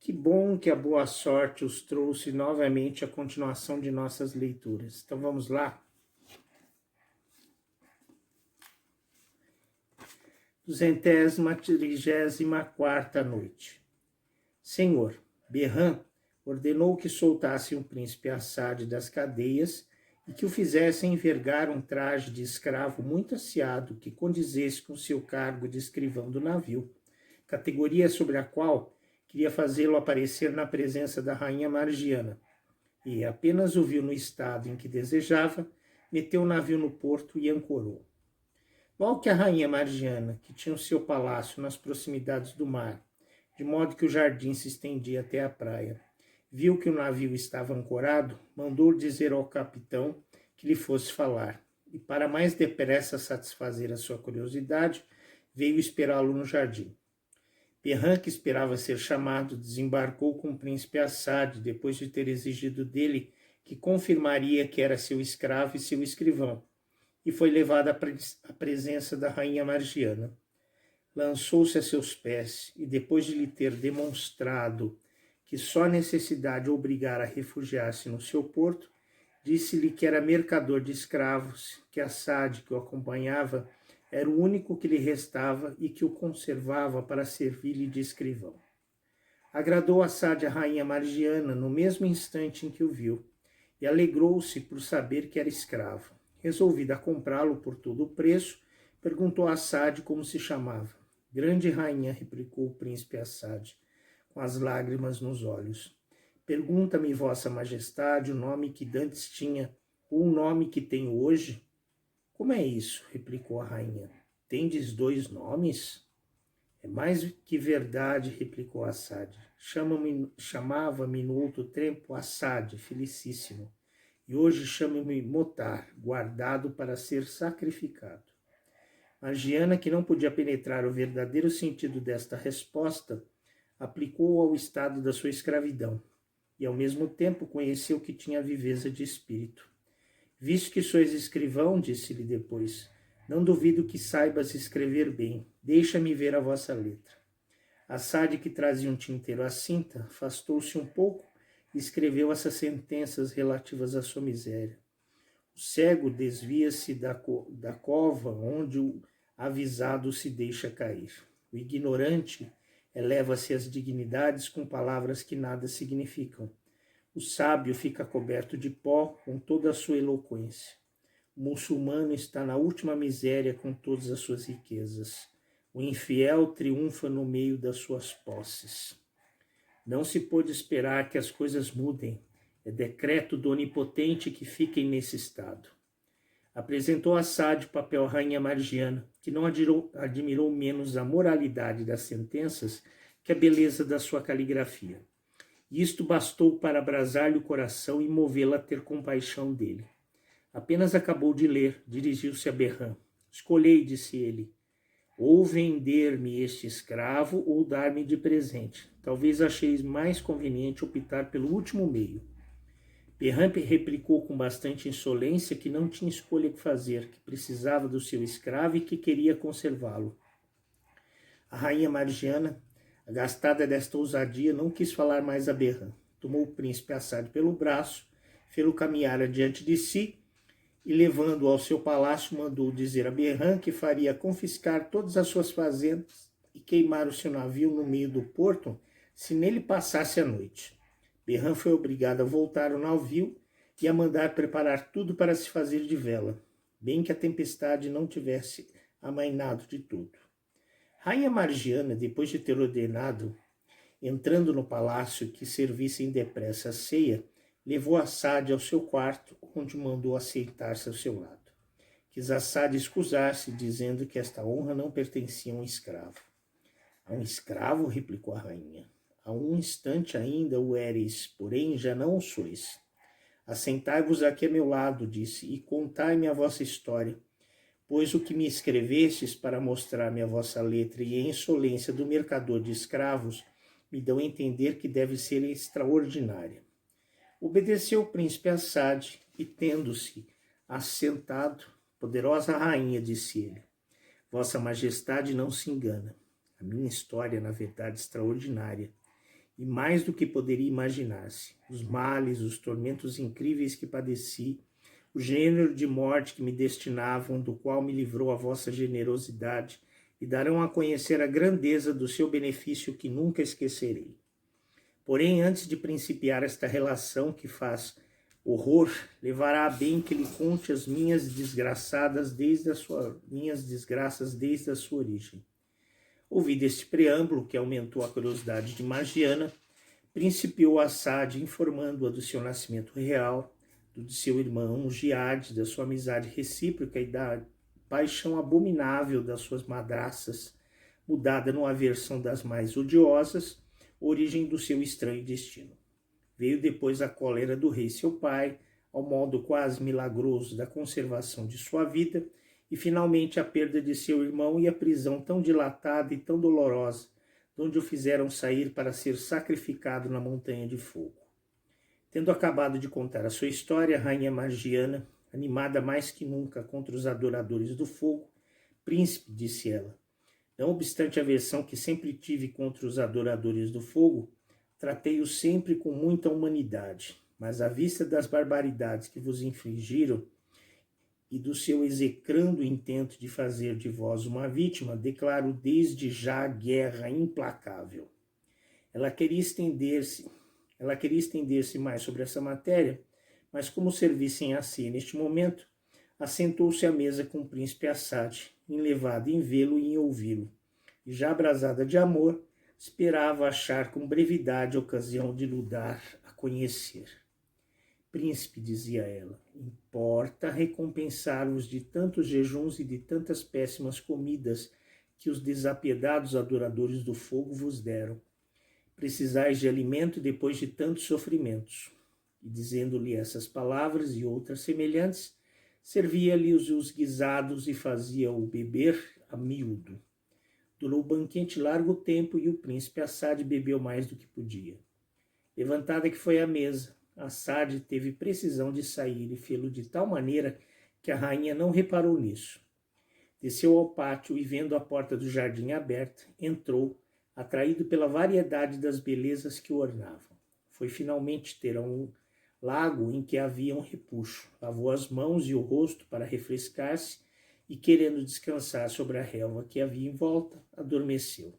Que bom que a boa sorte os trouxe novamente à continuação de nossas leituras. Então vamos lá? 234ª noite. Senhor, Berran ordenou que soltassem o príncipe Assad das cadeias e que o fizessem envergar um traje de escravo muito aciado que condizesse com seu cargo de escrivão do navio, categoria sobre a qual queria fazê-lo aparecer na presença da rainha Margiana, e apenas o viu no estado em que desejava, meteu o navio no porto e ancorou. Logo que a rainha Margiana, que tinha o seu palácio nas proximidades do mar, de modo que o jardim se estendia até a praia, viu que o navio estava ancorado, mandou dizer ao capitão que lhe fosse falar, e para mais depressa satisfazer a sua curiosidade, veio esperá-lo no jardim. Berran, que esperava ser chamado, desembarcou com o príncipe Assad, depois de ter exigido dele que confirmaria que era seu escravo e seu escrivão, e foi levado à presença da rainha Margiana. Lançou-se a seus pés, e depois de lhe ter demonstrado que só a necessidade o obrigara a refugiar-se no seu porto, disse-lhe que era mercador de escravos, que Assad, que o acompanhava, era o único que lhe restava e que o conservava para servir-lhe de escrivão. Agradou Assad a rainha Margiana no mesmo instante em que o viu, e alegrou-se por saber que era escravo. Resolvida a comprá-lo por todo o preço, perguntou a Assad como se chamava. Grande rainha, replicou o príncipe Assad, com as lágrimas nos olhos. Pergunta-me, vossa majestade, o nome que dantes tinha, ou o nome que tenho hoje? Como é isso? Replicou a rainha. Tendes dois nomes? É mais que verdade, replicou Assad. Chamava-me no outro tempo Assad, felicíssimo, e hoje chama-me Motar, guardado para ser sacrificado. Margiana, que não podia penetrar o verdadeiro sentido desta resposta, aplicou-o ao estado da sua escravidão, e ao mesmo tempo conheceu que tinha viveza de espírito. Visto que sois escrivão, disse-lhe depois, não duvido que saibas escrever bem. Deixa-me ver a vossa letra. Assad, que trazia um tinteiro à cinta, afastou-se um pouco e escreveu essas sentenças relativas à sua miséria. O cego desvia-se da cova onde o avisado se deixa cair. O ignorante eleva-se às dignidades com palavras que nada significam. O sábio fica coberto de pó com toda a sua eloquência. O muçulmano está na última miséria com todas as suas riquezas. O infiel triunfa no meio das suas posses. Não se pôde esperar que as coisas mudem. É decreto do Onipotente que fiquem nesse estado. Apresentou a Assad o papel à rainha Margiana, que não admirou menos a moralidade das sentenças que a beleza da sua caligrafia. Isto bastou para abrasar-lhe o coração e movê-la a ter compaixão dele. Apenas acabou de ler, dirigiu-se a Berran. Escolhei, disse ele, ou vender-me este escravo ou dar-me de presente. Talvez acheis mais conveniente optar pelo último meio. Berran replicou com bastante insolência que não tinha escolha que fazer, que precisava do seu escravo e que queria conservá-lo. A rainha Margiana, agastada desta ousadia, não quis falar mais a Berran. Tomou o príncipe Assad pelo braço, fê-lo caminhar adiante de si e, levando-o ao seu palácio, mandou dizer a Berran que faria confiscar todas as suas fazendas e queimar o seu navio no meio do porto se nele passasse a noite. Berran foi obrigado a voltar ao navio e a mandar preparar tudo para se fazer de vela, bem que a tempestade não tivesse amainado de tudo. Rainha Margiana, depois de ter ordenado, entrando no palácio, que servissem depressa a ceia, levou Assad ao seu quarto, onde mandou aceitar-se ao seu lado. Quis Assad escusar-se, dizendo que esta honra não pertencia a um escravo. A um escravo? Replicou a rainha. Há um instante ainda o éreis, porém já não o sois. Assentai-vos aqui a meu lado, disse, e contai-me a vossa história, pois o que me escrevestes para mostrar-me a vossa letra e a insolência do mercador de escravos me dão a entender que deve ser extraordinária. Obedeceu o príncipe Assad e, tendo-se assentado, poderosa rainha, disse ele, vossa majestade não se engana. A minha história, na verdade, extraordinária, e mais do que poderia imaginar-se. Os males, os tormentos incríveis que padeci, o gênero de morte que me destinavam, do qual me livrou a vossa generosidade, e darão a conhecer a grandeza do seu benefício que nunca esquecerei. Porém, antes de principiar esta relação que faz horror, levará a bem que lhe conte as minhas desgraças desde a sua origem. Ouvido este preâmbulo, que aumentou a curiosidade de Margiana, principiou Assad informando-a do seu nascimento real, do de seu irmão Giade, da sua amizade recíproca e da paixão abominável das suas madraças, mudada numa aversão das mais odiosas, origem do seu estranho destino. Veio depois a cólera do rei seu pai, ao modo quase milagroso da conservação de sua vida, e finalmente a perda de seu irmão e a prisão tão dilatada e tão dolorosa, de onde o fizeram sair para ser sacrificado na montanha de fogo. Tendo acabado de contar a sua história, a rainha Margiana, animada mais que nunca contra os adoradores do fogo, príncipe, disse ela, não obstante a aversão que sempre tive contra os adoradores do fogo, tratei-os sempre com muita humanidade, mas à vista das barbaridades que vos infligiram e do seu execrando intento de fazer de vós uma vítima, declaro desde já guerra implacável. Ela queria estender-se mais sobre essa matéria, mas como servissem a si neste momento, assentou-se à mesa com o príncipe Assad, enlevada em vê-lo e em ouvi-lo, e já abrasada de amor, esperava achar com brevidade ocasião de lhe dar a conhecer. Príncipe, dizia ela, importa recompensar-vos de tantos jejuns e de tantas péssimas comidas que os desapiedados adoradores do fogo vos deram. Precisais de alimento depois de tantos sofrimentos. E dizendo-lhe essas palavras e outras semelhantes, servia-lhe os guisados e fazia-o beber a miúdo. Durou o banquete largo tempo e o príncipe Assad bebeu mais do que podia. Levantada que foi à mesa, Assad teve precisão de sair e fê-lo de tal maneira que a rainha não reparou nisso. Desceu ao pátio e, vendo a porta do jardim aberta, entrou, atraído pela variedade das belezas que o ornavam. Foi finalmente ter um lago em que havia um repuxo, lavou as mãos e o rosto para refrescar-se e, querendo descansar sobre a relva que havia em volta, adormeceu.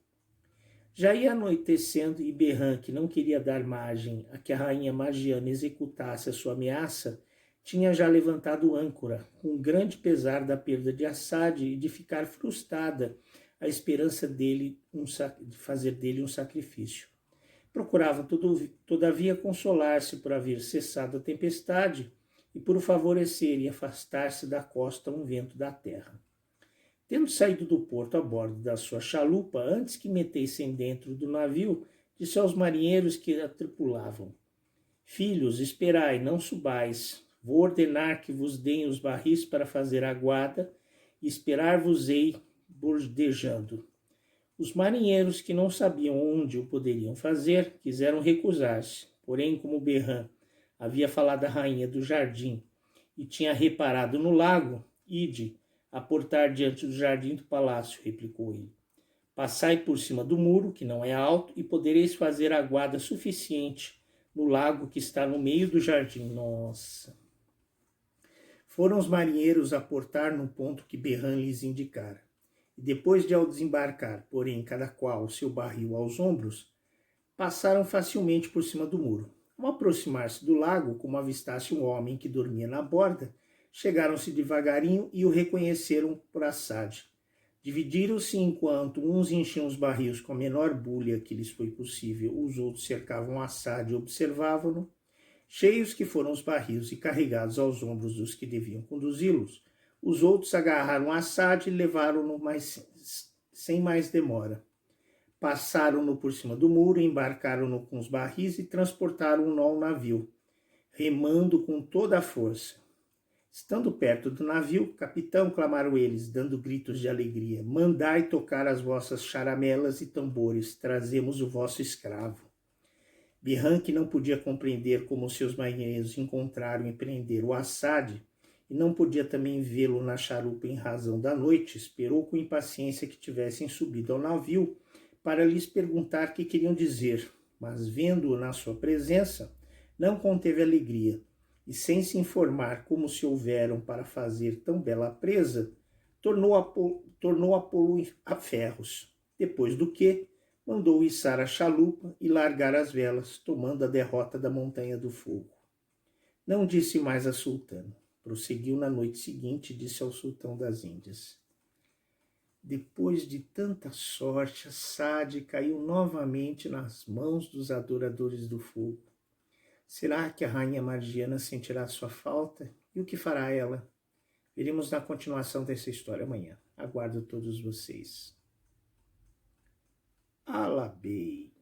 Já ia anoitecendo e Behram, que não queria dar margem a que a rainha Margiana executasse a sua ameaça, tinha já levantado âncora, com grande pesar da perda de Assad e de ficar frustrada a esperança de fazer dele um sacrifício. Procurava, todavia, consolar-se por haver cessado a tempestade e por favorecer e afastar-se da costa um vento da terra. Tendo saído do porto a bordo da sua chalupa, antes que metessem dentro do navio, disse aos marinheiros que a tripulavam: Filhos, esperai, não subais. Vou ordenar que vos deem os barris para fazer aguada e esperar-vos-ei bordejando. Os marinheiros, que não sabiam onde o poderiam fazer, quiseram recusar-se. Porém, como Behram havia falado à rainha do jardim e tinha reparado no lago, ide, aportar diante do jardim do palácio, replicou ele. Passai por cima do muro, que não é alto, e podereis fazer aguada suficiente no lago que está no meio do jardim. Nossa! Foram os marinheiros aportar no ponto que Behram lhes indicara. E depois de ao desembarcar, porém, cada qual o seu barril aos ombros, passaram facilmente por cima do muro. Ao aproximar-se do lago, como avistasse um homem que dormia na borda, chegaram-se devagarinho e o reconheceram por Assad. Dividiram-se enquanto uns enchiam os barris com a menor bulha que lhes foi possível, os outros cercavam Assad e observavam-no. Cheios que foram os barris e carregados aos ombros dos que deviam conduzi-los, os outros agarraram Assad e levaram-no sem mais demora. Passaram-no por cima do muro, embarcaram-no com os barris e transportaram-no ao navio, remando com toda a força. Estando perto do navio, capitão, clamaram eles, dando gritos de alegria, mandai tocar as vossas charamelas e tambores, trazemos o vosso escravo. Behram, que não podia compreender como seus marinheiros encontraram e prenderam o Assad, e não podia também vê-lo na charupa em razão da noite, esperou com impaciência que tivessem subido ao navio para lhes perguntar o que queriam dizer, mas vendo-o na sua presença, não conteve alegria, e sem se informar como se houveram para fazer tão bela presa, tornou a pô-lo a ferros, depois do que mandou içar a chalupa e largar as velas, tomando a derrota da Montanha do Fogo. Não disse mais a sultana. Prosseguiu na noite seguinte e disse ao sultão das Índias: depois de tanta sorte, a Sade caiu novamente nas mãos dos adoradores do fogo. Será que a rainha Margiana sentirá sua falta? E o que fará ela? Veremos na continuação dessa história amanhã. Aguardo todos vocês. Alabei.